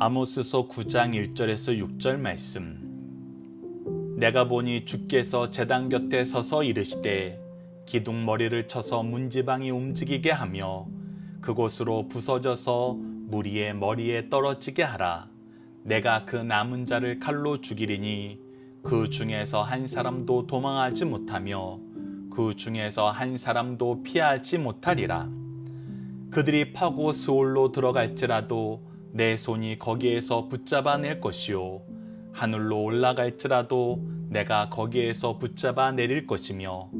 아모스서 9장 1절에서 6절 말씀. 내가 보니 주께서 제단 곁에 서서 이르시되 기둥머리를 쳐서 문지방이 움직이게 하며 그곳으로 부서져서 무리의 머리에 떨어지게 하라. 내가 그 남은 자를 칼로 죽이리니 그 중에서 한 사람도 도망하지 못하며 그 중에서 한 사람도 피하지 못하리라. 그들이 파고 스올로 들어갈지라도 내 손이 거기에서 붙잡아 낼 것이요 하늘로 올라갈지라도 내가 거기에서 붙잡아 내릴 것이며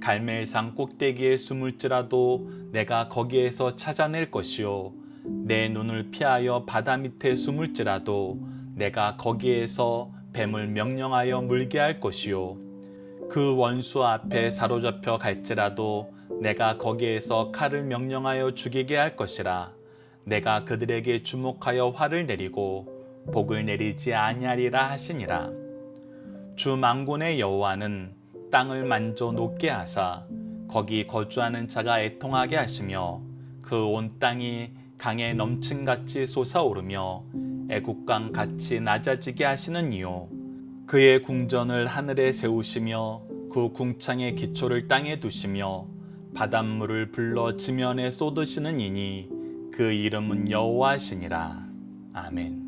갈멜산 꼭대기에 숨을지라도 내가 거기에서 찾아낼 것이요 내 눈을 피하여 바다 밑에 숨을지라도 내가 거기에서 뱀을 명령하여 물게 할 것이요 그 원수 앞에 사로잡혀 갈지라도 내가 거기에서 칼을 명령하여 죽이게 할 것이라. 내가 그들에게 주목하여 화를 내리고 복을 내리지 아니하리라 하시니라. 주 만군의 여호와는 땅을 만져 높게 하사 거기 거주하는 자가 애통하게 하시며 그 온 땅이 강에 넘침같이 솟아오르며 애국강 같이 낮아지게 하시는 이요 그의 궁전을 하늘에 세우시며 그 궁창의 기초를 땅에 두시며 바닷물을 불러 지면에 쏟으시는 이니 그 이름은 여호와시니라. 아멘.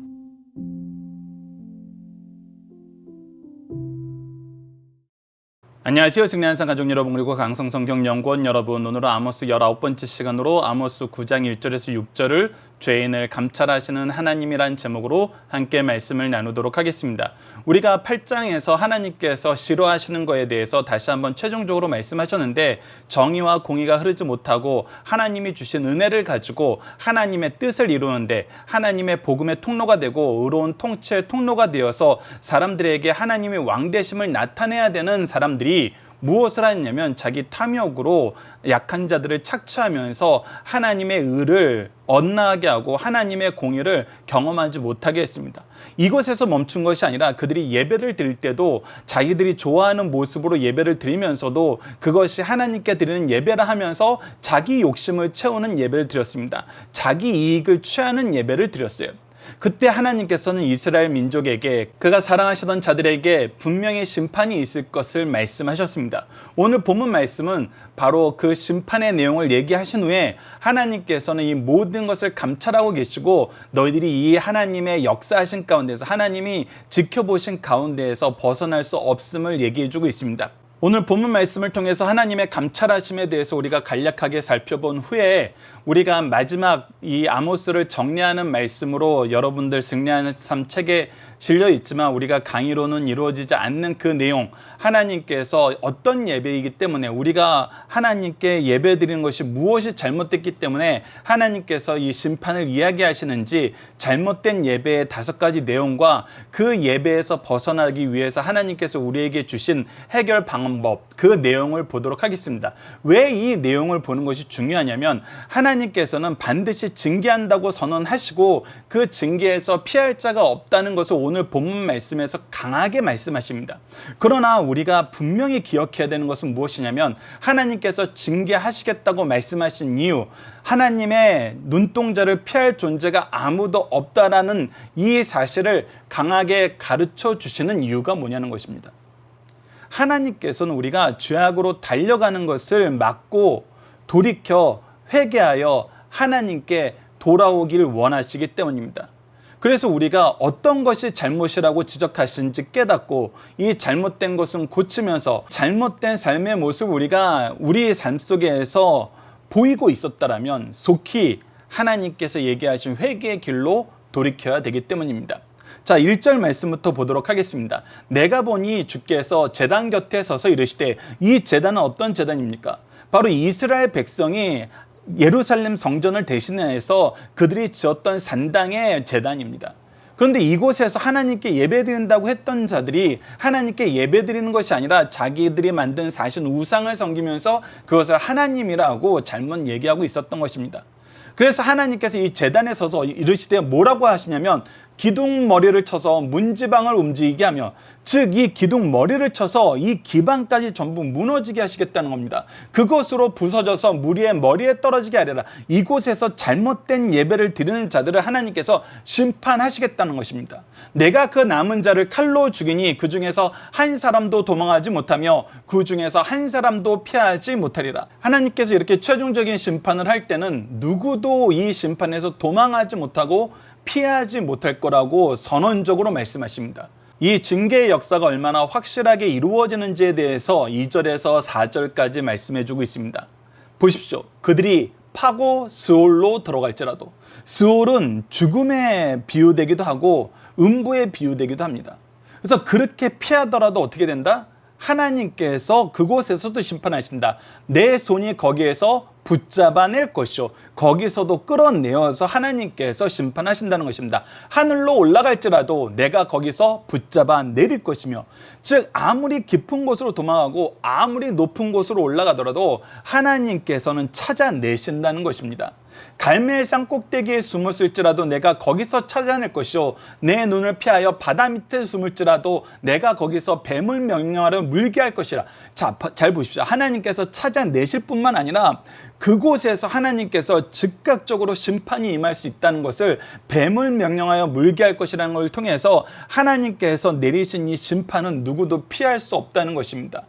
안녕하세요. 승리한산 가족 여러분 그리고 강성성경연구원 여러분, 오늘은 아모스 19번째 시간으로 아모스 9장 1절에서 6절을 죄인을 감찰하시는 하나님이란 제목으로 함께 말씀을 나누도록 하겠습니다. 우리가 8장에서 하나님께서 싫어하시는 것에 대해서 다시 한번 최종적으로 말씀하셨는데, 정의와 공의가 흐르지 못하고 하나님이 주신 은혜를 가지고 하나님의 뜻을 이루는데 하나님의 복음의 통로가 되고 의로운 통치의 통로가 되어서 사람들에게 하나님의 왕되심을 나타내야 되는 사람들이 무엇을 하냐면 자기 탐욕으로 약한 자들을 착취하면서 하나님의 의를 엇나가게 하고 하나님의 공의를 경험하지 못하게 했습니다. 이곳에서 멈춘 것이 아니라 그들이 예배를 드릴 때도 자기들이 좋아하는 모습으로 예배를 드리면서도 그것이 하나님께 드리는 예배라 하면서 자기 욕심을 채우는 예배를 드렸습니다. 자기 이익을 취하는 예배를 드렸어요. 그때 하나님께서는 이스라엘 민족에게, 그가 사랑하시던 자들에게 분명히 심판이 있을 것을 말씀하셨습니다. 오늘 본문 말씀은 바로 그 심판의 내용을 얘기하신 후에 하나님께서는 이 모든 것을 감찰하고 계시고 너희들이 이 하나님의 역사하신 가운데서, 하나님이 지켜보신 가운데에서 벗어날 수 없음을 얘기해주고 있습니다. 오늘 본문 말씀을 통해서 하나님의 감찰하심에 대해서 우리가 간략하게 살펴본 후에 우리가 마지막 이 아모스를 정리하는 말씀으로 여러분들 승리하는 삶 책에 실려 있지만 우리가 강의로는 이루어지지 않는 그 내용, 하나님께서 어떤 예배이기 때문에 우리가 하나님께 예배드리는 것이 무엇이 잘못됐기 때문에 하나님께서 이 심판을 이야기하시는지, 잘못된 예배의 5가지 내용과 그 예배에서 벗어나기 위해서 하나님께서 우리에게 주신 해결 방법, 그 내용을 보도록 하겠습니다. 왜 이 내용을 보는 것이 중요하냐면 하나님께서는 반드시 징계한다고 선언하시고 그 징계에서 피할 자가 없다는 것을 오늘 본문 말씀에서 강하게 말씀하십니다. 그러나 우리가 분명히 기억해야 되는 것은 무엇이냐면 하나님께서 징계하시겠다고 말씀하신 이유, 하나님의 눈동자를 피할 존재가 아무도 없다라는 이 사실을 강하게 가르쳐 주시는 이유가 뭐냐는 것입니다. 하나님께서는 우리가 죄악으로 달려가는 것을 막고 돌이켜 회개하여 하나님께 돌아오길 원하시기 때문입니다. 그래서 우리가 어떤 것이 잘못이라고 지적하시는지 깨닫고 이 잘못된 것은 고치면서 잘못된 삶의 모습을 우리가 우리의 삶 속에서 보이고 있었다라면 속히 하나님께서 얘기하신 회개의 길로 돌이켜야 되기 때문입니다. 자, 1절 말씀부터 보도록 하겠습니다. 내가 보니 주께서 제단 곁에 서서 이르시되, 이 제단은 어떤 제단입니까? 바로 이스라엘 백성이 예루살렘 성전을 대신해서 그들이 지었던 산당의 제단입니다. 그런데 이곳에서 하나님께 예배드린다고 했던 자들이 하나님께 예배드리는 것이 아니라 자기들이 만든 사신 우상을 섬기면서 그것을 하나님이라고 잘못 얘기하고 있었던 것입니다. 그래서 하나님께서 이 제단에 서서 이르시되 뭐라고 하시냐면 기둥 머리를 쳐서 문지방을 움직이게 하며, 즉 이 기둥 머리를 쳐서 이 기반까지 전부 무너지게 하시겠다는 겁니다. 그것으로 부서져서 무리의 머리에 떨어지게 하리라. 이곳에서 잘못된 예배를 드리는 자들을 하나님께서 심판하시겠다는 것입니다. 내가 그 남은 자를 칼로 죽이니 그 중에서 한 사람도 도망하지 못하며 그 중에서 한 사람도 피하지 못하리라. 하나님께서 이렇게 최종적인 심판을 할 때는 누구도 이 심판에서 도망하지 못하고 피하지 못할 거라고 선언적으로 말씀하십니다. 이 징계의 역사가 얼마나 확실하게 이루어지는지에 대해서 2절에서 4절까지 말씀해주고 있습니다. 보십시오. 그들이 파고 스올로 들어갈지라도, 스올은 죽음에 비유되기도 하고 음부에 비유되기도 합니다. 그래서 그렇게 피하더라도 어떻게 된다? 하나님께서 그곳에서도 심판하신다. 내 손이 거기에서 붙잡아낼 것이요, 거기서도 끌어내어서 하나님께서 심판하신다는 것입니다. 하늘로 올라갈지라도 내가 거기서 붙잡아 내릴 것이며, 즉 아무리 깊은 곳으로 도망가고 아무리 높은 곳으로 올라가더라도 하나님께서는 찾아내신다는 것입니다. 갈멜산 꼭대기에 숨었을지라도 내가 거기서 찾아낼 것이요, 내 눈을 피하여 바다 밑에 숨을지라도 내가 거기서 뱀을 명령하려 물게 할 것이라. 자, 잘 보십시오. 하나님께서 찾아내실 뿐만 아니라 그곳에서 하나님께서 즉각적으로 심판이 임할 수 있다는 것을, 뱀을 명령하여 물게 할 것이라는 것을 통해서 하나님께서 내리신 이 심판은 누구도 피할 수 없다는 것입니다.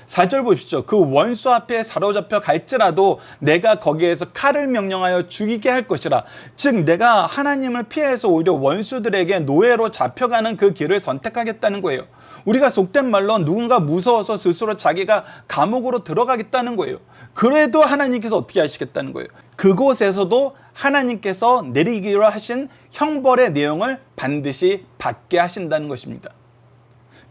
4절 보십시오. 그 원수 앞에 사로잡혀 갈지라도 내가 거기에서 칼을 명령하여 죽이게 할 것이라. 즉 내가 하나님을 피해서 오히려 원수들에게 노예로 잡혀가는 그 길을 선택하겠다는 거예요. 우리가 속된 말로 누군가 무서워서 스스로 자기가 감옥으로 들어가겠다는 거예요. 그래도 하나님께서 어떻게 하시겠다는 거예요? 그곳에서도 하나님께서 내리기로 하신 형벌의 내용을 반드시 받게 하신다는 것입니다.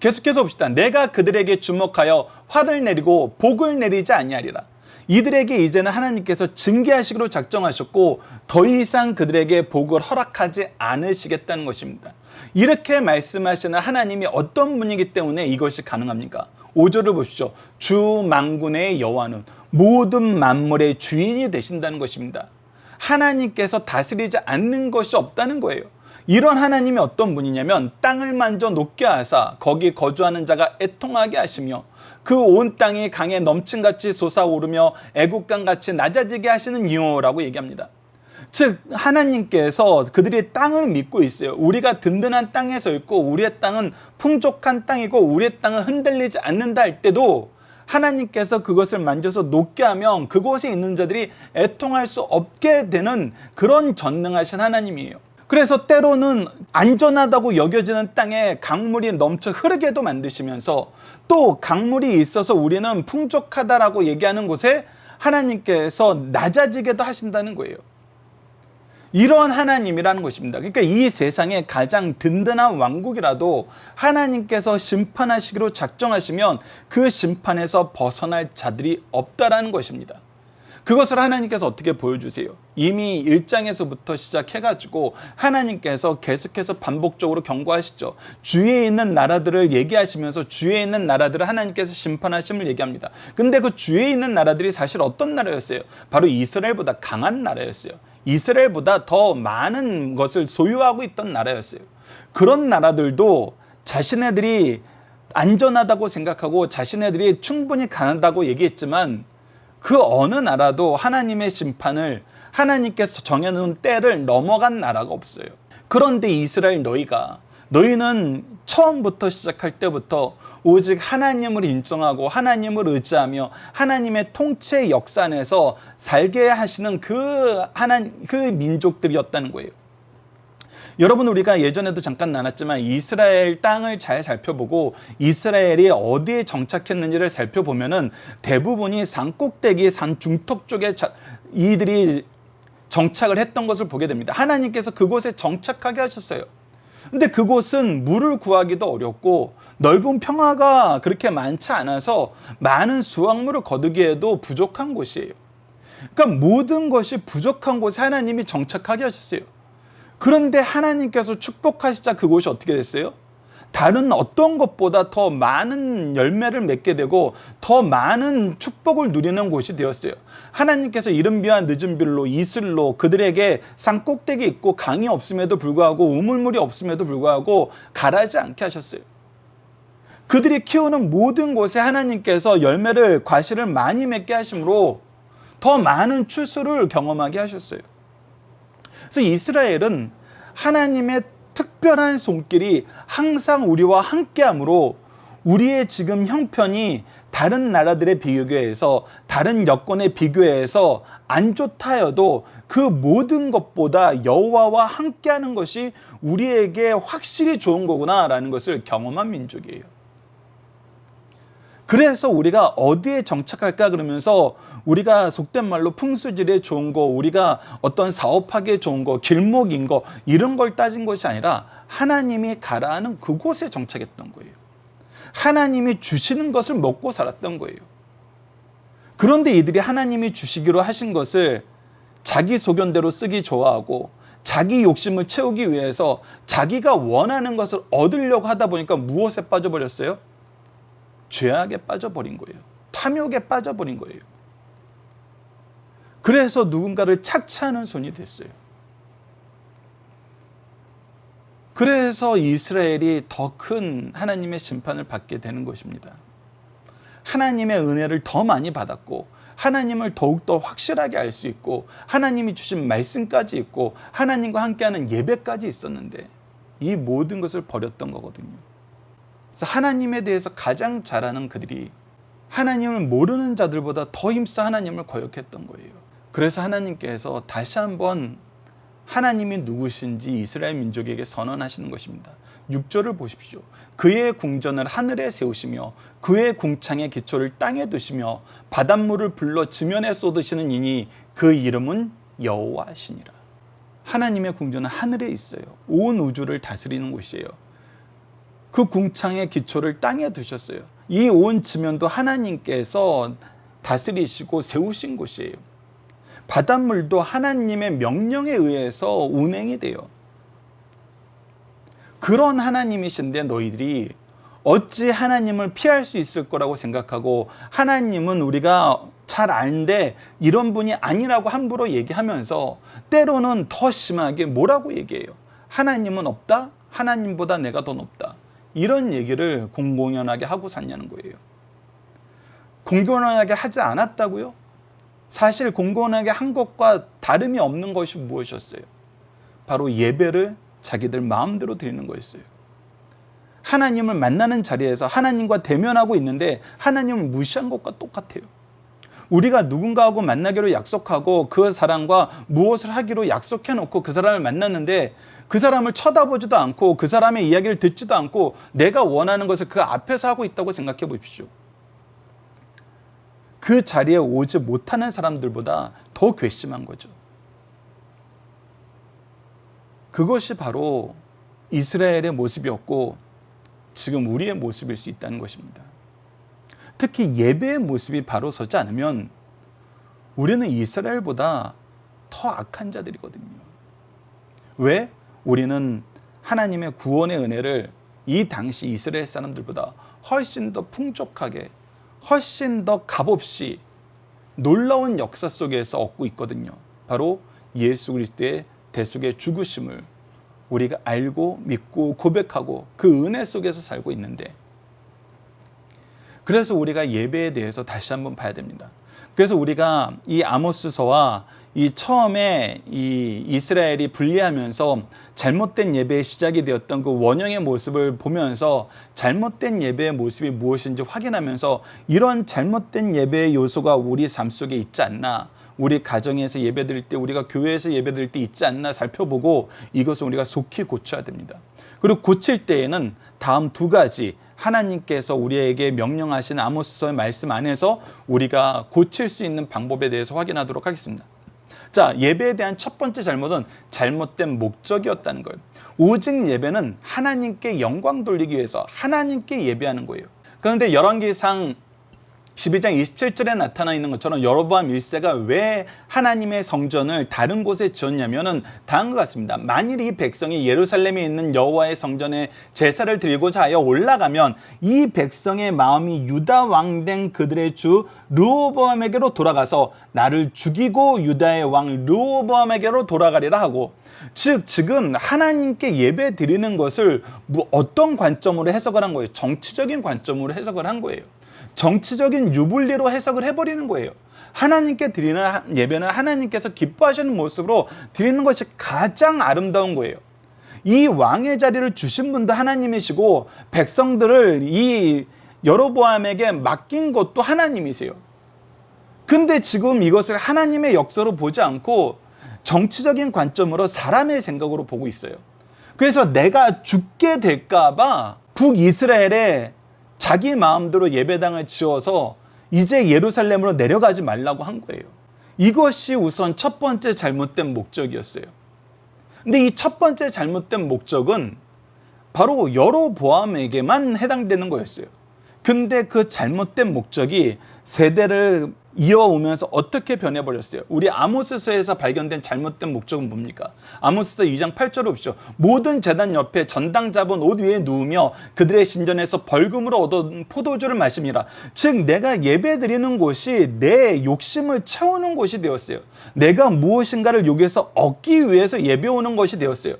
계속해서 봅시다. 내가 그들에게 주목하여 화를 내리고 복을 내리지 아니하리라. 이들에게 이제는 하나님께서 징계하시기로 작정하셨고 더 이상 그들에게 복을 허락하지 않으시겠다는 것입니다. 이렇게 말씀하시는 하나님이 어떤 분이기 때문에 이것이 가능합니까? 5절을 보십시오. 주 만군의 여호와는 모든 만물의 주인이 되신다는 것입니다. 하나님께서 다스리지 않는 것이 없다는 거예요. 이런 하나님이 어떤 분이냐면 땅을 만져 녹게 하사 거기 거주하는 자가 애통하게 하시며 그 온 땅이 강에 넘침같이 솟아오르며 애국강같이 낮아지게 하시는 이유라고 얘기합니다. 즉 하나님께서 그들이 땅을 믿고 있어요. 우리가 든든한 땅에 서 있고 우리의 땅은 풍족한 땅이고 우리의 땅은 흔들리지 않는다 할 때도 하나님께서 그것을 만져서 녹게 하면 그곳에 있는 자들이 애통할 수 없게 되는 그런 전능하신 하나님이에요. 그래서 때로는 안전하다고 여겨지는 땅에 강물이 넘쳐 흐르게도 만드시면서 또 강물이 있어서 우리는 풍족하다라고 얘기하는 곳에 하나님께서 낮아지게도 하신다는 거예요. 이런 하나님이라는 것입니다. 그러니까 이 세상에 가장 든든한 왕국이라도 하나님께서 심판하시기로 작정하시면 그 심판에서 벗어날 자들이 없다라는 것입니다. 그것을 하나님께서 어떻게 보여주세요? 이미 1장에서부터 시작해가지고 하나님께서 계속해서 반복적으로 경고하시죠. 주위에 있는 나라들을 얘기하시면서 주위에 있는 나라들을 하나님께서 심판하심을 얘기합니다. 근데 그 주위에 있는 나라들이 사실 어떤 나라였어요? 바로 이스라엘보다 강한 나라였어요. 이스라엘보다 더 많은 것을 소유하고 있던 나라였어요. 그런 나라들도 자신네들이 안전하다고 생각하고 자신네들이 충분히 강하다고 얘기했지만 그 어느 나라도 하나님의 심판을 하나님께서 정해놓은 때를 넘어간 나라가 없어요. 그런데 이스라엘 너희는 처음부터 시작할 때부터 오직 하나님을 인정하고 하나님을 의지하며 하나님의 통치 역사 안에서 살게 하시는 그 민족들이었다는 거예요. 여러분, 우리가 예전에도 잠깐 나눴지만 이스라엘 땅을 잘 살펴보고 이스라엘이 어디에 정착했는지를 살펴보면은 대부분이 산 꼭대기, 산 중턱 쪽에 이들이 정착을 했던 것을 보게 됩니다. 하나님께서 그곳에 정착하게 하셨어요. 근데 그곳은 물을 구하기도 어렵고 넓은 평화가 그렇게 많지 않아서 많은 수확물을 거두기에도 부족한 곳이에요. 그러니까 모든 것이 부족한 곳에 하나님이 정착하게 하셨어요. 그런데 하나님께서 축복하시자 그곳이 어떻게 됐어요? 다른 어떤 것보다 더 많은 열매를 맺게 되고 더 많은 축복을 누리는 곳이 되었어요. 하나님께서 이른 비와 늦은 비로 이슬로 그들에게 산 꼭대기 있고 강이 없음에도 불구하고 우물물이 없음에도 불구하고 가라지 않게 하셨어요. 그들이 키우는 모든 곳에 하나님께서 열매를 과실을 많이 맺게 하심으로 더 많은 추수를 경험하게 하셨어요. 그래서 이스라엘은 하나님의 특별한 손길이 항상 우리와 함께하므로 우리의 지금 형편이 다른 나라들에 비교해서 다른 여건에 비교해서 안 좋다 해도 그 모든 것보다 여호와와 함께하는 것이 우리에게 확실히 좋은 거구나라는 것을 경험한 민족이에요. 그래서 우리가 어디에 정착할까 그러면서 우리가 속된 말로 풍수지리에 좋은 거, 우리가 어떤 사업하기에 좋은 거, 길목인 거 이런 걸 따진 것이 아니라 하나님이 가라 하는 그곳에 정착했던 거예요. 하나님이 주시는 것을 먹고 살았던 거예요. 그런데 이들이 하나님이 주시기로 하신 것을 자기 소견대로 쓰기 좋아하고 자기 욕심을 채우기 위해서 자기가 원하는 것을 얻으려고 하다 보니까 무엇에 빠져버렸어요? 죄악에 빠져버린 거예요. 탐욕에 빠져버린 거예요. 그래서 누군가를 착취하는 손이 됐어요. 그래서 이스라엘이 더 큰 하나님의 심판을 받게 되는 것입니다. 하나님의 은혜를 더 많이 받았고 하나님을 더욱더 확실하게 알 수 있고 하나님이 주신 말씀까지 있고 하나님과 함께하는 예배까지 있었는데 이 모든 것을 버렸던 거거든요. 그래서 하나님에 대해서 가장 잘 아는 그들이 하나님을 모르는 자들보다 더 힘써 하나님을 거역했던 거예요. 그래서 하나님께서 다시 한번 하나님이 누구신지 이스라엘 민족에게 선언하시는 것입니다. 6절을 보십시오. 그의 궁전을 하늘에 세우시며 그의 궁창의 기초를 땅에 두시며 바닷물을 불러 지면에 쏟으시는 이니 그 이름은 여호와시니라. 하나님의 궁전은 하늘에 있어요. 온 우주를 다스리는 곳이에요. 그 궁창의 기초를 땅에 두셨어요. 이 온 지면도 하나님께서 다스리시고 세우신 곳이에요. 바닷물도 하나님의 명령에 의해서 운행이 돼요. 그런 하나님이신데 너희들이 어찌 하나님을 피할 수 있을 거라고 생각하고 하나님은 우리가 잘 아는데 이런 분이 아니라고 함부로 얘기하면서 때로는 더 심하게 뭐라고 얘기해요? 하나님은 없다? 하나님보다 내가 더 높다. 이런 얘기를 공공연하게 하고 샀냐는 거예요. 공공연하게 하지 않았다고요? 사실 공공연하게 한 것과 다름이 없는 것이 무엇이었어요? 바로 예배를 자기들 마음대로 드리는 거였어요. 하나님을 만나는 자리에서 하나님과 대면하고 있는데 하나님을 무시한 것과 똑같아요. 우리가 누군가하고 만나기로 약속하고 그 사람과 무엇을 하기로 약속해놓고 그 사람을 만났는데 그 사람을 쳐다보지도 않고 그 사람의 이야기를 듣지도 않고 내가 원하는 것을 그 앞에서 하고 있다고 생각해 보십시오. 그 자리에 오지 못하는 사람들보다 더 괘씸한 거죠. 그것이 바로 이스라엘의 모습이었고 지금 우리의 모습일 수 있다는 것입니다. 특히 예배의 모습이 바로 서지 않으면 우리는 이스라엘보다 더 악한 자들이거든요. 왜? 우리는 하나님의 구원의 은혜를 이 당시 이스라엘 사람들보다 훨씬 더 풍족하게 훨씬 더 값없이 놀라운 역사 속에서 얻고 있거든요. 바로 예수 그리스도의 대속의 죽으심을 우리가 알고 믿고 고백하고 그 은혜 속에서 살고 있는데 그래서 우리가 예배에 대해서 다시 한번 봐야 됩니다. 그래서 우리가 이 아모스서와 이 처음에 이 이스라엘이 분리하면서 잘못된 예배의 시작이 되었던 그 원형의 모습을 보면서 잘못된 예배의 모습이 무엇인지 확인하면서 이런 잘못된 예배의 요소가 우리 삶 속에 있지 않나, 우리 가정에서 예배드릴 때, 우리가 교회에서 예배드릴 때 있지 않나 살펴보고 이것을 우리가 속히 고쳐야 됩니다. 그리고 고칠 때에는 다음 두 가지 하나님께서 우리에게 명령하신 아모스서의 말씀 안에서 우리가 고칠 수 있는 방법에 대해서 확인하도록 하겠습니다. 자, 예배에 대한 첫 번째 잘못은 잘못된 목적이었다는 거예요. 오직 예배는 하나님께 영광 돌리기 위해서 하나님께 예배하는 거예요. 그런데 열왕기상 12장 27절에 나타나 있는 것처럼 여로보암 1세가 왜 하나님의 성전을 다른 곳에 지었냐면은 다음과 같습니다. 만일 이 백성이 예루살렘에 있는 여호와의 성전에 제사를 드리고자 하여 올라가면 이 백성의 마음이 유다 왕된 그들의 주 르호보암에게로 돌아가서 나를 죽이고 유다의 왕 르호보암에게로 돌아가리라 하고, 즉 지금 하나님께 예배 드리는 것을 어떤 관점으로 해석을 한 거예요? 정치적인 관점으로 해석을 한 거예요. 정치적인 유불리로 해석을 해버리는 거예요. 하나님께 드리는 예배는 하나님께서 기뻐하시는 모습으로 드리는 것이 가장 아름다운 거예요. 이 왕의 자리를 주신 분도 하나님이시고 백성들을 이 여로보암에게 맡긴 것도 하나님이세요. 근데 지금 이것을 하나님의 역사로 보지 않고 정치적인 관점으로 사람의 생각으로 보고 있어요. 그래서 내가 죽게 될까 봐 북이스라엘에 자기 마음대로 예배당을 지어서 이제 예루살렘으로 내려가지 말라고 한 거예요. 이것이 우선 첫 번째 잘못된 목적이었어요. 근데 이 첫 번째 잘못된 목적은 바로 여로보암에게만 해당되는 거였어요. 근데 그 잘못된 목적이 세대를 이어오면서 어떻게 변해버렸어요? 우리 아모스서에서 발견된 잘못된 목적은 뭡니까? 아모스서 2장 8절을 보십시오. 모든 제단 옆에 전당 잡은 옷 위에 누우며 그들의 신전에서 벌금으로 얻은 포도주를 마심이라. 즉 내가 예배드리는 곳이 내 욕심을 채우는 곳이 되었어요. 내가 무엇인가를 여기에서 얻기 위해서 예배 오는 것이 되었어요.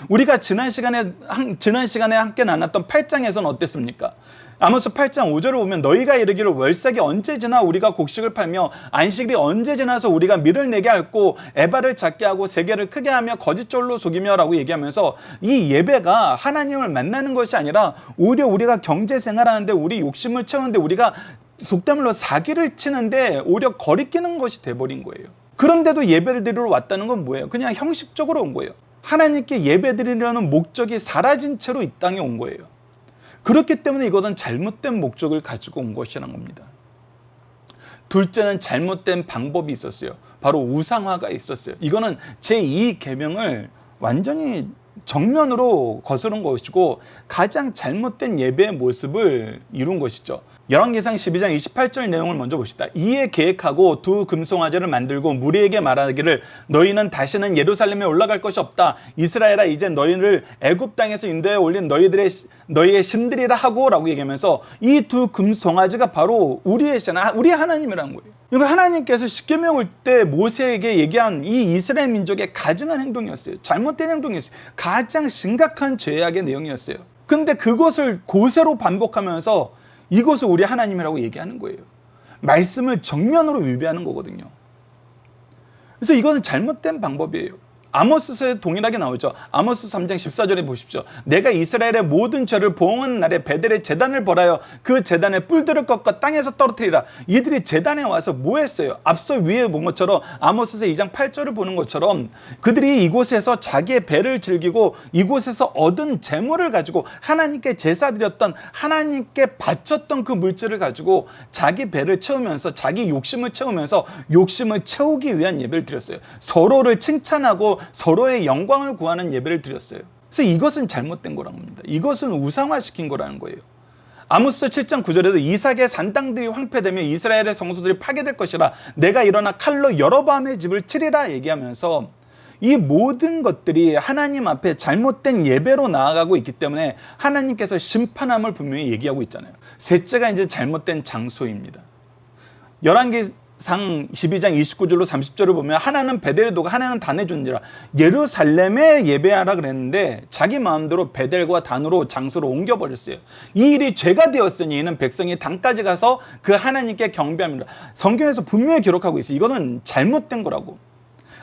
우리가 지난 시간에 함께 나눴던 8장에서는 어땠습니까? 아모스 8장 5절을 보면 너희가 이르기를 월삭이 언제 지나 우리가 곡식을 팔며 안식일이 언제 지나서 우리가 밀을 내게 핥고 에바를 작게 하고 세계를 크게 하며 거짓절로 속이며 라고 얘기하면서 이 예배가 하나님을 만나는 것이 아니라 오히려 우리가 경제생활하는데 우리 욕심을 채우는데 우리가 속담으로 사기를 치는데 오히려 거리끼는 것이 돼버린 거예요. 그런데도 예배를 드리러 왔다는 건 뭐예요? 그냥 형식적으로 온 거예요. 하나님께 예배드리려는 목적이 사라진 채로 이 땅에 온 거예요. 그렇기 때문에 이것은 잘못된 목적을 가지고 온 것이라는 겁니다. 둘째는 잘못된 방법이 있었어요. 바로 우상화가 있었어요. 이거는 제2계명을 완전히 정면으로 거스른 것이고 가장 잘못된 예배의 모습을 이룬 것이죠. 열왕기상 12장 28절 내용을 먼저 봅시다. 이에 계획하고 두 금송아지를 만들고 무리에게 말하기를 너희는 다시는 예루살렘에 올라갈 것이 없다. 이스라엘아 이제 너희를 애굽 땅에서 인도에 올린 너희의 신들이라 하고 라고 얘기하면서 이 두 금송아지가 바로 우리의 신, 우리 하나님이라는 거예요. 이거 하나님께서 십계명 올 때 모세에게 얘기한 이 이스라엘 민족의 가증한 행동이었어요. 잘못된 행동이었어요. 가장 심각한 죄악의 내용이었어요. 근데 그것을 고세로 반복하면서 이것을 우리 하나님이라고 얘기하는 거예요. 말씀을 정면으로 위배하는 거거든요. 그래서 이거는 잘못된 방법이에요. 아모스서에 동일하게 나오죠. 아모스 3장 14절에 보십시오. 내가 이스라엘의 모든 죄를 보응하는 날에 베델의 제단을 벌하여 그 제단에 뿔들을 꺾어 땅에서 떨어뜨리라. 이들이 제단에 와서 뭐 했어요? 앞서 위에 본 것처럼 아모스서 2장 8절을 보는 것처럼 그들이 이곳에서 자기의 배를 즐기고 이곳에서 얻은 재물을 가지고 하나님께 제사 드렸던 하나님께 바쳤던 그 물질을 가지고 자기 배를 채우면서 자기 욕심을 채우면서 욕심을 채우기 위한 예배를 드렸어요. 서로를 칭찬하고 서로의 영광을 구하는 예배를 드렸어요. 그래서 이것은 잘못된 거라는 겁니다. 이것은 우상화시킨 거라는 거예요. 아모스 7장 9절에도 이삭의 산당들이 황폐되며 이스라엘의 성소들이 파괴될 것이라 내가 일어나 칼로 여로보암의 집을 치리라 얘기하면서 이 모든 것들이 하나님 앞에 잘못된 예배로 나아가고 있기 때문에 하나님께서 심판함을 분명히 얘기하고 있잖아요. 셋째가 이제 잘못된 장소입니다. 열왕기상 12장 29절로 30절을 보면 하나는 베델에 두고 하나는 단에 준지라. 예루살렘에 예배하라 그랬는데 자기 마음대로 베델과 단으로 장소를 옮겨버렸어요. 이 일이 죄가 되었으니 이는 백성이 단까지 가서 그 하나님께 경배합니다. 성경에서 분명히 기록하고 있어요. 이거는 잘못된 거라고.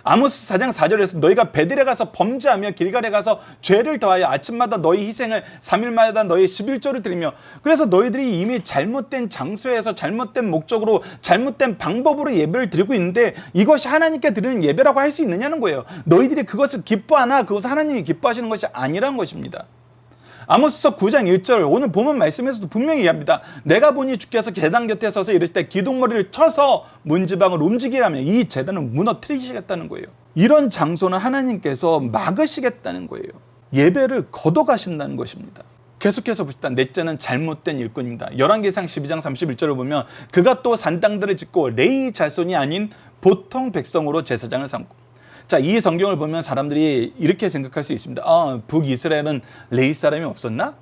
아모스 4장 4절에서 너희가 베델에 가서 범죄하며 길갈에 가서 죄를 더하여 아침마다 너희 희생을 3일마다 너희 11조를 드리며. 그래서 너희들이 이미 잘못된 장소에서 잘못된 목적으로 잘못된 방법으로 예배를 드리고 있는데 이것이 하나님께 드리는 예배라고 할 수 있느냐는 거예요. 너희들이 그것을 기뻐하나 그것은 하나님이 기뻐하시는 것이 아니란 것입니다. 아모스서 9장 1절 오늘 본문 말씀에서도 분명히 얘기합니다. 내가 보니 주께서 제단 곁에 서서 이르실 때 기둥머리를 쳐서 문지방을 움직이게 하며 이 제단을 무너뜨리시겠다는 거예요. 이런 장소는 하나님께서 막으시겠다는 거예요. 예배를 거둬가신다는 것입니다. 계속해서 봅시다. 넷째는 잘못된 일꾼입니다. 열왕기상 12장 31절을 보면 그가 또 산당들을 짓고 레위 자손이 아닌 보통 백성으로 제사장을 삼고. 자, 이 성경을 보면 사람들이 이렇게 생각할 수 있습니다. 북이스라엘은 레위 사람이 없었나?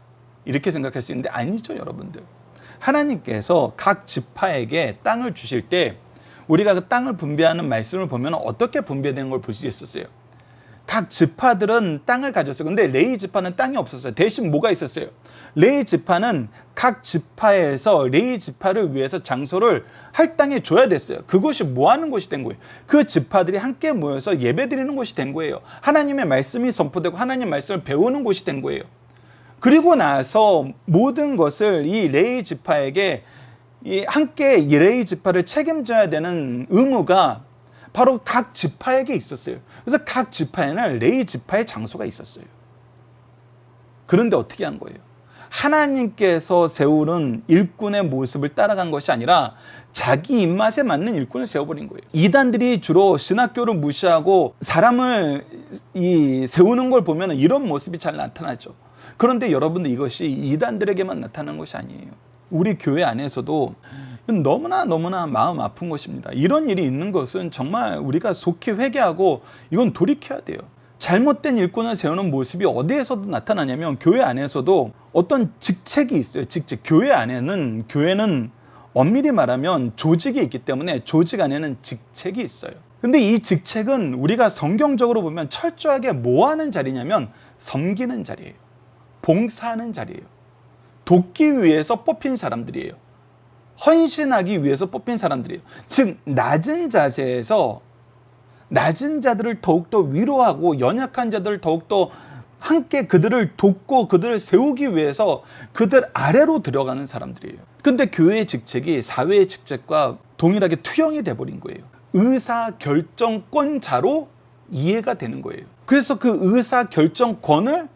이렇게 생각할 수 있는데 아니죠, 여러분들. 하나님께서 각 지파에게 땅을 주실 때 우리가 그 땅을 분배하는 말씀을 보면 어떻게 분배되는 걸 볼 수 있었어요. 각 지파들은 땅을 가졌어요. 근데 레위 지파는 땅이 없었어요. 대신 뭐가 있었어요? 레위 지파는 각 지파에서 레위 지파를 위해서 장소를 할당해 줘야 됐어요. 그곳이 뭐 하는 곳이 된 거예요? 그 지파들이 함께 모여서 예배 드리는 곳이 된 거예요. 하나님의 말씀이 선포되고 하나님 말씀을 배우는 곳이 된 거예요. 그리고 나서 모든 것을 이 레위 지파에게 함께 레위 지파를 책임져야 되는 의무가 바로 각 지파에게 있었어요. 그래서 각 지파에는 레위 지파의 장소가 있었어요. 그런데 어떻게 한 거예요? 하나님께서 세우는 일꾼의 모습을 따라간 것이 아니라 자기 입맛에 맞는 일꾼을 세워버린 거예요. 이단들이 주로 신학교를 무시하고 사람을 세우는 걸 보면 이런 모습이 잘 나타나죠. 그런데 여러분들 이것이 이단들에게만 나타나는 것이 아니에요. 우리 교회 안에서도 너무나 마음 아픈 것입니다. 이런 일이 있는 것은 정말 우리가 속히 회개하고 이건 돌이켜야 돼요. 잘못된 일꾼을 세우는 모습이 어디에서도 나타나냐면 교회 안에서도 어떤 직책이 있어요. 직책. 교회는 엄밀히 말하면 조직이 있기 때문에 조직 안에는 직책이 있어요. 근데 이 직책은 우리가 성경적으로 보면 철저하게 뭐 하는 자리냐면 섬기는 자리예요. 봉사하는 자리예요. 돕기 위해서 뽑힌 사람들이에요. 헌신하기 위해서 뽑힌 사람들이에요. 즉 낮은 자세에서 낮은 자들을 더욱더 위로하고 연약한 자들을 더욱더 함께 그들을 돕고 그들을 세우기 위해서 그들 아래로 들어가는 사람들이에요. 근데 교회의 직책이 사회의 직책과 동일하게 투영이 돼버린 거예요. 의사결정권자로 이해가 되는 거예요. 그래서 그 의사결정권을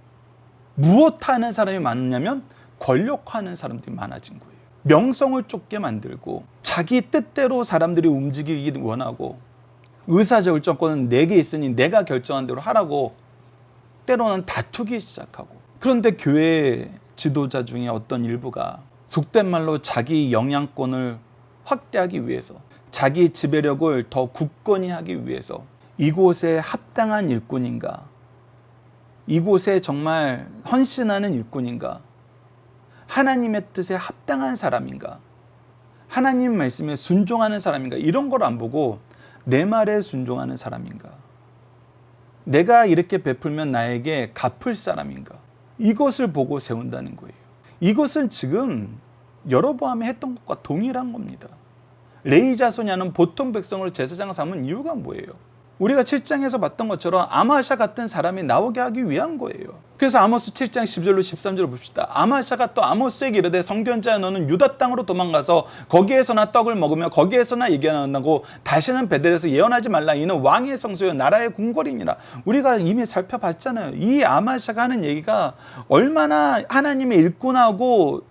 무엇하는 사람이 많냐면 권력화하는 사람들이 많아진 거예요. 명성을 쫓게 만들고 자기 뜻대로 사람들이 움직이기 원하고 의사결정권은 내게 있으니 내가 결정한 대로 하라고 때로는 다투기 시작하고. 그런데 교회 지도자 중에 어떤 일부가 속된 말로 자기 영향권을 확대하기 위해서 자기 지배력을 더 굳건히 하기 위해서 이곳에 합당한 일꾼인가, 이곳에 정말 헌신하는 일꾼인가, 하나님의 뜻에 합당한 사람인가, 하나님 말씀에 순종하는 사람인가, 이런 걸 안 보고 내 말에 순종하는 사람인가, 내가 이렇게 베풀면 나에게 갚을 사람인가, 이것을 보고 세운다는 거예요. 이것은 지금 여로보암이 했던 것과 동일한 겁니다. 레위 자손이 하는 보통 백성으로 제사장을 삼은 이유가 뭐예요? 우리가 7장에서 봤던 것처럼 아마샤 같은 사람이 나오게 하기 위한 거예요. 그래서 아모스 7장 10절로 13절을 봅시다. 아마샤가 또 아모스에게 이르되 성견자야 너는 유다 땅으로 도망가서 거기에서나 떡을 먹으며 거기에서나 예견하고 다시는 베델에서 예언하지 말라. 이는 왕의 성소여 나라의 궁궐이니라. 우리가 이미 살펴봤잖아요. 이 아마샤가 하는 얘기가 얼마나 하나님의 일꾼하고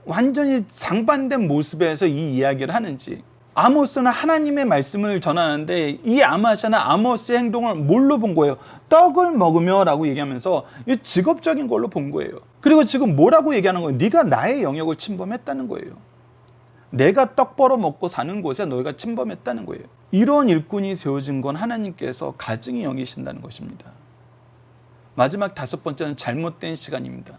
완전히 상반된 모습에서 이 이야기를 하는지. 아모스는 하나님의 말씀을 전하는데 이 아마샤는 아모스의 행동을 뭘로 본 거예요? 떡을 먹으며 라고 얘기하면서 직업적인 걸로 본 거예요. 그리고 지금 뭐라고 얘기하는 거예요? 네가 나의 영역을 침범했다는 거예요. 내가 떡 벌어 먹고 사는 곳에 너희가 침범했다는 거예요. 이런 일꾼이 세워진 건 하나님께서 가증히 여기신다는 것입니다. 마지막 다섯 번째는 잘못된 시간입니다.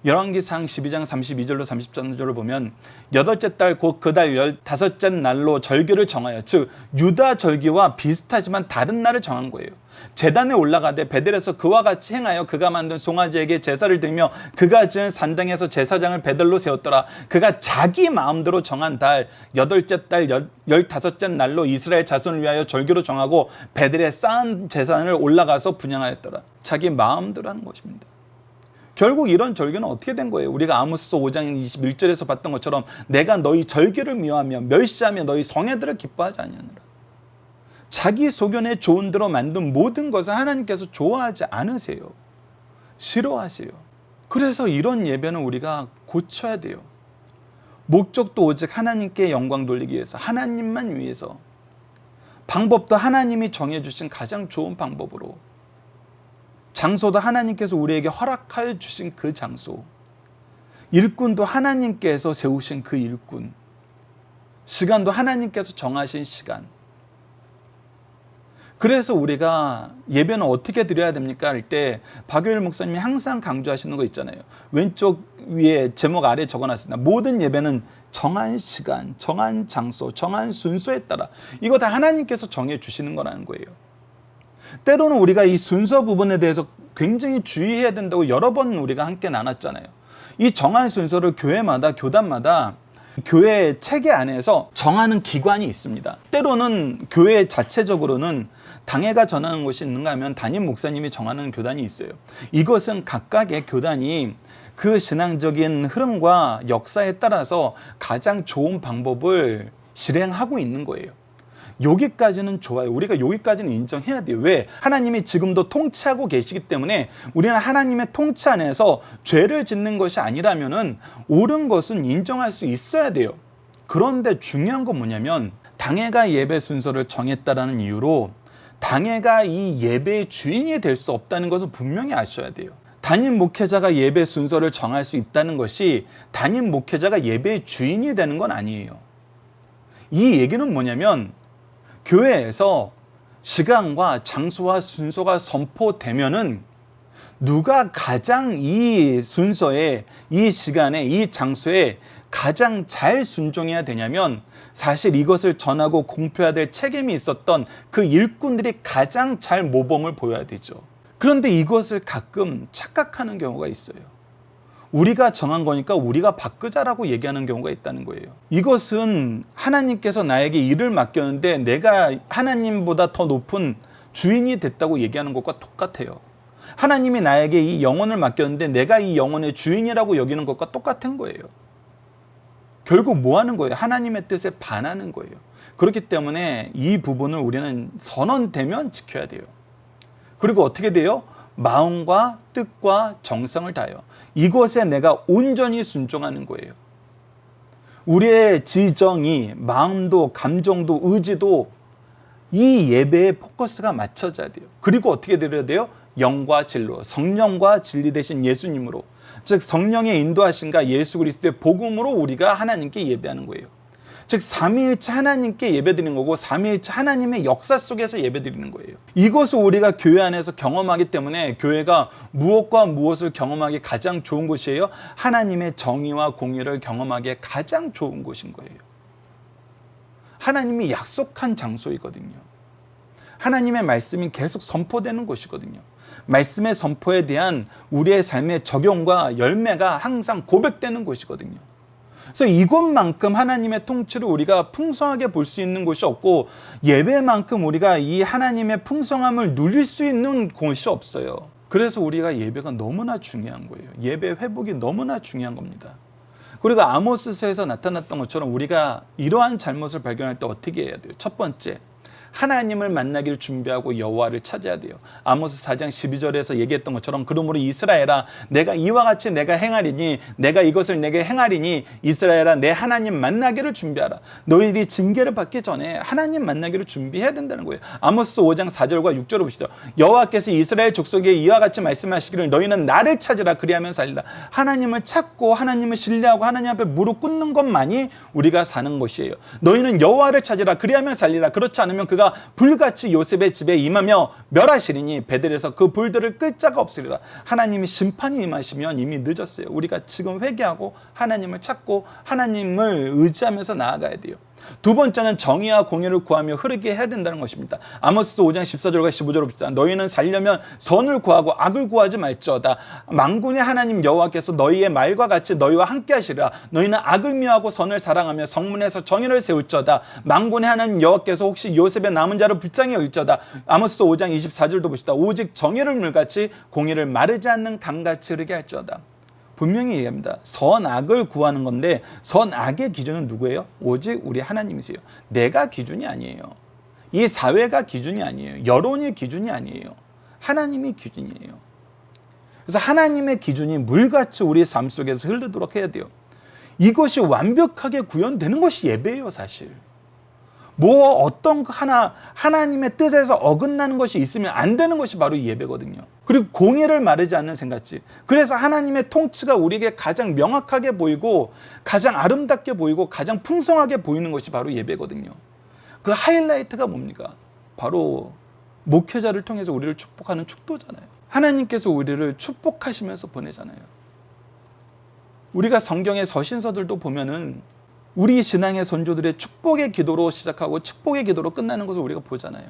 열왕기상 12장 32절로 33절을 보면 여덟째 달 곧 그 달 15째 날로 절기를 정하여, 즉 유다 절기와 비슷하지만 다른 날을 정한 거예요. 제단에 올라가되 베델에서 그와 같이 행하여 그가 만든 송아지에게 제사를 드리며 그가 지은 산당에서 제사장을 베델로 세웠더라. 그가 자기 마음대로 정한 달 여덟째 달 15째 날로 이스라엘 자손을 위하여 절기로 정하고 베델에 쌓은 제단을 올라가서 분향하였더라. 자기 마음대로 하는 것입니다. 결국 이런 절기는 어떻게 된 거예요? 우리가 아모스 5장 21절에서 봤던 것처럼 내가 너희 절기를 미워하며 멸시하며 너희 성회들을 기뻐하지 아니하느라. 자기 소견에 좋은 대로 만든 모든 것을 하나님께서 좋아하지 않으세요. 싫어하세요. 그래서 이런 예배는 우리가 고쳐야 돼요. 목적도 오직 하나님께 영광 돌리기 위해서, 하나님만 위해서, 방법도 하나님이 정해주신 가장 좋은 방법으로, 장소도 하나님께서 우리에게 허락하여 주신 그 장소, 일꾼도 하나님께서 세우신 그 일꾼, 시간도 하나님께서 정하신 시간. 그래서 우리가 예배는 어떻게 드려야 됩니까? 할 때 박효일 목사님이 항상 강조하시는 거 있잖아요. 왼쪽 위에 제목 아래에 적어놨습니다. 모든 예배는 정한 시간, 정한 장소, 정한 순서에 따라, 이거 다 하나님께서 정해 주시는 거라는 거예요. 때로는 우리가 이 순서 부분에 대해서 굉장히 주의해야 된다고 여러 번 우리가 함께 나눴잖아요. 이 정한 순서를 교회마다, 교단마다 교회 체계 안에서 정하는 기관이 있습니다. 때로는 교회 자체적으로는 당회가 전하는 것이 있는가 하면 담임 목사님이 정하는 교단이 있어요. 이것은 각각의 교단이 그 신앙적인 흐름과 역사에 따라서 가장 좋은 방법을 실행하고 있는 거예요. 여기까지는 좋아요. 우리가 여기까지는 인정해야 돼요. 왜? 하나님이 지금도 통치하고 계시기 때문에 우리는 하나님의 통치 안에서 죄를 짓는 것이 아니라면은 옳은 것은 인정할 수 있어야 돼요. 그런데 중요한 건 뭐냐면 당회가 예배 순서를 정했다라는 이유로 당회가 이 예배의 주인이 될 수 없다는 것을 분명히 아셔야 돼요. 담임 목회자가 예배 순서를 정할 수 있다는 것이 담임 목회자가 예배의 주인이 되는 건 아니에요. 이 얘기는 뭐냐면 교회에서 시간과 장소와 순서가 선포되면은 누가 가장 이 순서에, 이 시간에, 이 장소에 가장 잘 순종해야 되냐면 사실 이것을 전하고 공표해야 될 책임이 있었던 그 일꾼들이 가장 잘 모범을 보여야 되죠. 그런데 이것을 가끔 착각하는 경우가 있어요. 우리가 정한 거니까 우리가 바꾸자라고 얘기하는 경우가 있다는 거예요. 이것은 하나님께서 나에게 일을 맡겼는데 내가 하나님보다 더 높은 주인이 됐다고 얘기하는 것과 똑같아요. 하나님이 나에게 이 영혼을 맡겼는데 내가 이 영혼의 주인이라고 여기는 것과 똑같은 거예요. 결국 뭐 하는 거예요? 하나님의 뜻에 반하는 거예요. 그렇기 때문에 이 부분을 우리는 선언되면 지켜야 돼요. 그리고 어떻게 돼요? 마음과 뜻과 정성을 다해요. 이것에 내가 온전히 순종하는 거예요. 우리의 지정이, 마음도, 감정도, 의지도 이 예배의 포커스가 맞춰져야 돼요. 그리고 어떻게 드려야 돼요? 영과 진로, 성령과 진리 되신 예수님으로, 즉 성령의 인도하심과 예수 그리스도의 복음으로 우리가 하나님께 예배하는 거예요. 즉 삼위일체 하나님께 예배드리는 거고 삼위일체 하나님의 역사 속에서 예배드리는 거예요. 이것을 우리가 교회 안에서 경험하기 때문에 교회가 무엇과 무엇을 경험하기 가장 좋은 곳이에요? 하나님의 정의와 공의를 경험하기에 가장 좋은 곳인 거예요. 하나님이 약속한 장소이거든요. 하나님의 말씀이 계속 선포되는 곳이거든요. 말씀의 선포에 대한 우리의 삶의 적용과 열매가 항상 고백되는 곳이거든요. 그래서 이곳만큼 하나님의 통치를 우리가 풍성하게 볼 수 있는 곳이 없고 예배만큼 우리가 이 하나님의 풍성함을 누릴 수 있는 곳이 없어요. 그래서 우리가 예배가 너무나 중요한 거예요. 예배 회복이 너무나 중요한 겁니다. 그리고 아모스서에서 나타났던 것처럼 우리가 이러한 잘못을 발견할 때 어떻게 해야 돼요? 첫 번째, 하나님을 만나기를 준비하고 여호와를 찾아야 돼요. 아모스 4장 12절에서 얘기했던 것처럼 그러므로 이스라엘아 내가 이와 같이 내가 행하리니 내가 이것을 내게 행하리니 이스라엘아 내 하나님 만나기를 준비하라. 너희들이 징계를 받기 전에 하나님 만나기를 준비해야 된다는 거예요. 아모스 5장 4절과 6절을 보시죠. 여호와께서 이스라엘 족속에 이와 같이 말씀하시기를 너희는 나를 찾으라 그리하면 살리라. 하나님을 찾고 하나님을 신뢰하고 하나님 앞에 무릎 꿇는 것만이 우리가 사는 것이에요. 너희는 여호와를 찾으라 그리하면 살리라. 그렇지 않으면 그가 불같이 요셉의 집에 임하며 멸하시리니 베들에서 그 불들을 끌 자가 없으리라. 하나님이 심판이 임하시면 이미 늦었어요. 우리가 지금 회개하고 하나님을 찾고 하나님을 의지하면서 나아가야 돼요. 두 번째는 정의와 공의를 구하며 흐르게 해야 된다는 것입니다. 아모스 5장 14절과 15절을 봅시다. 너희는 살려면 선을 구하고 악을 구하지 말지어다. 만군의 하나님 여호와께서 너희의 말과 같이 너희와 함께 하시리라. 너희는 악을 미워하고 선을 사랑하며 성문에서 정의를 세울지어다. 만군의 하나님 여호와께서 혹시 요셉의 남은 자를 불쌍히 여길지어다. 아모스 5장 24절도 봅시다. 오직 정의를 물같이 공의를 마르지 않는 강같이 흐르게 할지어다. 분명히 얘기합니다. 선악을 구하는 건데 선악의 기준은 누구예요? 오직 우리 하나님이세요. 내가 기준이 아니에요. 이 사회가 기준이 아니에요. 여론이 기준이 아니에요. 하나님이 기준이에요. 그래서 하나님의 기준이 물같이 우리의 삶 속에서 흐르도록 해야 돼요. 이것이 완벽하게 구현되는 것이 예배예요, 사실. 뭐 어떤 하나님의 뜻에서 어긋나는 것이 있으면 안 되는 것이 바로 이 예배거든요. 그리고 공의를 마르지 않는 생각지. 그래서 하나님의 통치가 우리에게 가장 명확하게 보이고 가장 아름답게 보이고 가장 풍성하게 보이는 것이 바로 예배거든요. 그 하이라이트가 뭡니까? 바로 목회자를 통해서 우리를 축복하는 축도잖아요. 하나님께서 우리를 축복하시면서 보내잖아요. 우리가 성경의 서신서들도 보면은 우리 신앙의 선조들의 축복의 기도로 시작하고 축복의 기도로 끝나는 것을 우리가 보잖아요.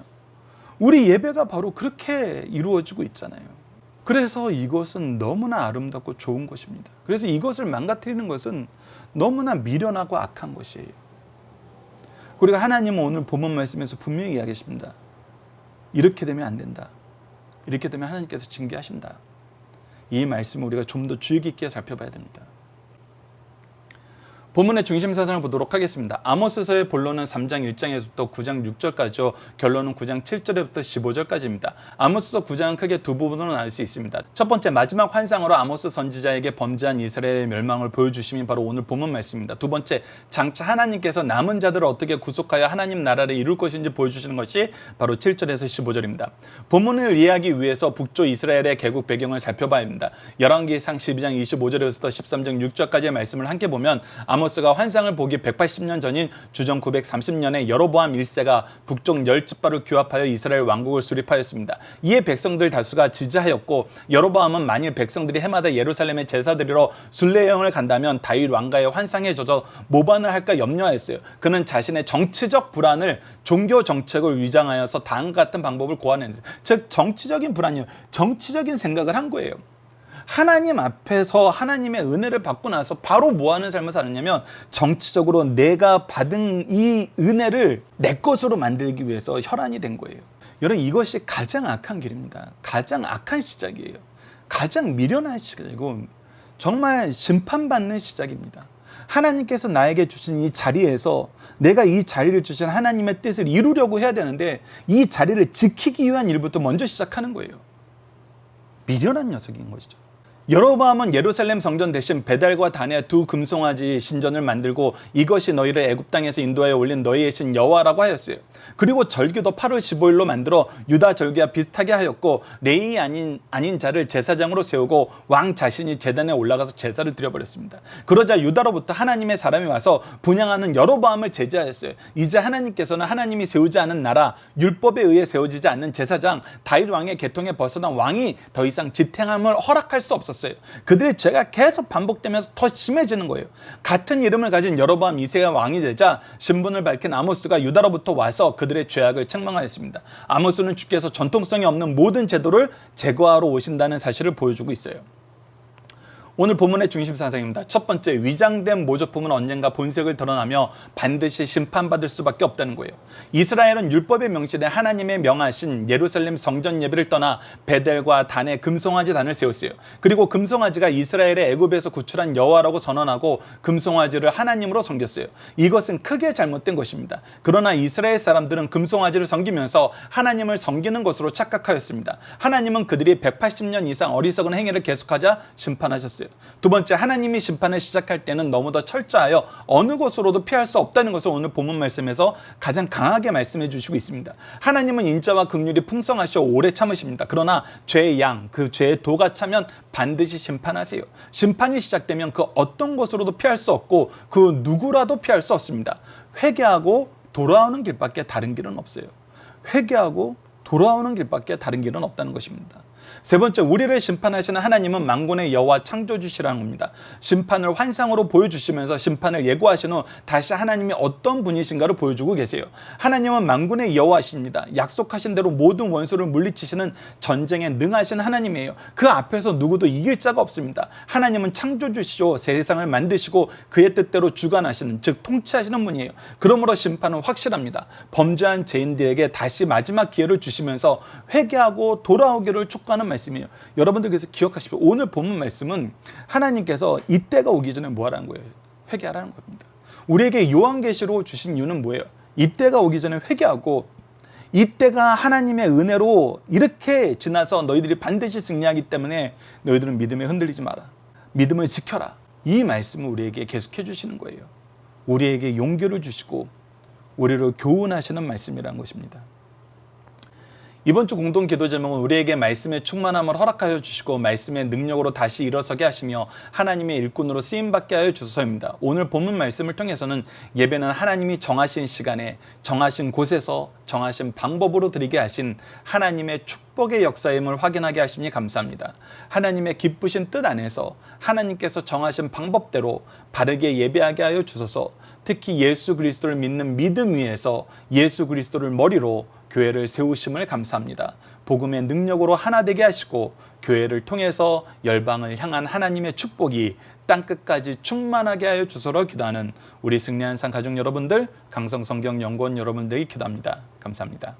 우리 예배가 바로 그렇게 이루어지고 있잖아요. 그래서 이것은 너무나 아름답고 좋은 것입니다. 그래서 이것을 망가뜨리는 것은 너무나 미련하고 악한 것이에요. 그리고 하나님은 오늘 본문 말씀에서 분명히 이야기하십니다. 이렇게 되면 안 된다. 이렇게 되면 하나님께서 징계하신다. 이 말씀을 우리가 좀 더 주의 깊게 살펴봐야 됩니다. 본문의 중심 사상을 보도록 하겠습니다. 아모스서의 본론은 3장 1장에서부터 9장 6절까지요. 결론은 9장 7절에부터 15절까지입니다. 아모스서 9장은 크게 두 부분으로 나눌 수 있습니다. 첫 번째, 마지막 환상으로 아모스 선지자에게 범죄한 이스라엘의 멸망을 보여주심이 바로 오늘 본문 말씀입니다. 두 번째, 장차 하나님께서 남은 자들을 어떻게 구속하여 하나님 나라를 이룰 것인지 보여주시는 것이 바로 7절에서 15절입니다. 본문을 이해하기 위해서 북쪽 이스라엘의 개국 배경을 살펴봐야 합니다. 열왕기상 12장 25절에서부터 13장 6절까지의 말씀을 함께 보면 아모스가 환상을 보기 180년 전인 주전 930년에 여로보암 1세가 북쪽 10지파를 규합하여 이스라엘 왕국을 수립하였습니다. 이에 백성들 다수가 지지하였고 여로보암은 만일 백성들이 해마다 예루살렘에 제사드리러 순례여행을 간다면 다윗 왕가의 환상에 젖어 모반을 할까 염려하였어요. 그는 자신의 정치적 불안을 종교 정책을 위장하여서 다음과 같은 방법을 고안했어요. 즉 정치적인 불안이요, 정치적인 생각을 한 거예요. 하나님 앞에서 하나님의 은혜를 받고 나서 바로 뭐 하는 삶을 사느냐면 정치적으로 내가 받은 이 은혜를 내 것으로 만들기 위해서 혈안이 된 거예요. 여러분, 이것이 가장 악한 길입니다. 가장 악한 시작이에요. 가장 미련한 시작이고 정말 심판받는 시작입니다. 하나님께서 나에게 주신 이 자리에서 내가 이 자리를 주신 하나님의 뜻을 이루려고 해야 되는데 이 자리를 지키기 위한 일부터 먼저 시작하는 거예요. 미련한 녀석인 것이죠. 여로보암은 예루살렘 성전 대신 베델과 단의 두 금송아지 신전을 만들고 이것이 너희를 애굽 땅에서 인도하여 올린 너희의 신 여호와라고 하였어요. 그리고 절기도 8월 15일로 만들어 유다 절기와 비슷하게 하였고 레위 아닌 자를 제사장으로 세우고 왕 자신이 제단에 올라가서 제사를 드려버렸습니다. 그러자 유다로부터 하나님의 사람이 와서 분향하는 여로보암을 제지하였어요. 이제 하나님께서는 하나님이 세우지 않은 나라, 율법에 의해 세워지지 않는 제사장, 다윗 왕의 계통에 벗어난 왕이 더 이상 지탱함을 허락할 수 없었어요. 그들의 죄가 계속 반복되면서 더 심해지는 거예요. 같은 이름을 가진 여로보암 2세가 왕이 되자 신분을 밝힌 아모스가 유다로부터 와서 그들의 죄악을 책망하였습니다. 아모스는 주께서 전통성이 없는 모든 제도를 제거하러 오신다는 사실을 보여주고 있어요. 오늘 본문의 중심 사상입니다. 첫 번째, 위장된 모조품은 언젠가 본색을 드러나며 반드시 심판받을 수밖에 없다는 거예요. 이스라엘은 율법에 명시된 하나님의 명하신 예루살렘 성전 예배를 떠나 베델과 단의 금송아지 단을 세웠어요. 그리고 금송아지가 이스라엘의 애굽에서 구출한 여호와라고 선언하고 금송아지를 하나님으로 섬겼어요. 이것은 크게 잘못된 것입니다. 그러나 이스라엘 사람들은 금송아지를 섬기면서 하나님을 섬기는 것으로 착각하였습니다. 하나님은 그들이 180년 이상 어리석은 행위를 계속하자 심판하셨어요. 두 번째, 하나님이 심판을 시작할 때는 너무도 철저하여 어느 곳으로도 피할 수 없다는 것을 오늘 본문 말씀에서 가장 강하게 말씀해 주시고 있습니다. 하나님은 인자와 긍휼이 풍성하시어 오래 참으십니다. 그러나 죄의 양, 그 죄의 도가 차면 반드시 심판하세요. 심판이 시작되면 그 어떤 곳으로도 피할 수 없고 그 누구라도 피할 수 없습니다. 회개하고 돌아오는 길밖에 다른 길은 없어요. 회개하고 돌아오는 길밖에 다른 길은 없다는 것입니다. 세 번째, 우리를 심판하시는 하나님은 만군의 여호와 창조주시라는 겁니다. 심판을 환상으로 보여주시면서 심판을 예고하신 후 다시 하나님이 어떤 분이신가를 보여주고 계세요. 하나님은 만군의 여호와십니다. 약속하신 대로 모든 원수를 물리치시는 전쟁에 능하신 하나님이에요. 그 앞에서 누구도 이길 자가 없습니다. 하나님은 창조주시죠. 세상을 만드시고 그의 뜻대로 주관하시는, 즉 통치하시는 분이에요. 그러므로 심판은 확실합니다. 범죄한 죄인들에게 다시 마지막 기회를 주시면서 회개하고 돌아오기를 촉구하는 말씀이에요. 여러분들께서 기억하십시오. 오늘 본문 말씀은 하나님께서 이때가 오기 전에 뭐 하라는 거예요? 회개하라는 겁니다. 우리에게 요한계시로 주신 이유는 뭐예요? 이때가 오기 전에 회개하고 이때가 하나님의 은혜로 이렇게 지나서 너희들이 반드시 승리하기 때문에 너희들은 믿음에 흔들리지 마라. 믿음을 지켜라. 이 말씀을 우리에게 계속해 주시는 거예요. 우리에게 용기를 주시고 우리를 교훈하시는 말씀이라는 것입니다. 이번 주 공동 기도 제목은 우리에게 말씀의 충만함을 허락하여 주시고 말씀의 능력으로 다시 일어서게 하시며 하나님의 일꾼으로 쓰임받게 하여 주소서입니다. 오늘 본문 말씀을 통해서는 예배는 하나님이 정하신 시간에 정하신 곳에서 정하신 방법으로 드리게 하신 하나님의 축복의 역사임을 확인하게 하시니 감사합니다. 하나님의 기쁘신 뜻 안에서 하나님께서 정하신 방법대로 바르게 예배하게 하여 주소서. 특히 예수 그리스도를 믿는 믿음 위에서 예수 그리스도를 머리로 교회를 세우심을 감사합니다. 복음의 능력으로 하나 되게 하시고 교회를 통해서 열방을 향한 하나님의 축복이 땅끝까지 충만하게 하여 주소서 기도하는 우리 승리한 산 가족 여러분들, 강성성경연구원 여러분들이 기도합니다. 감사합니다.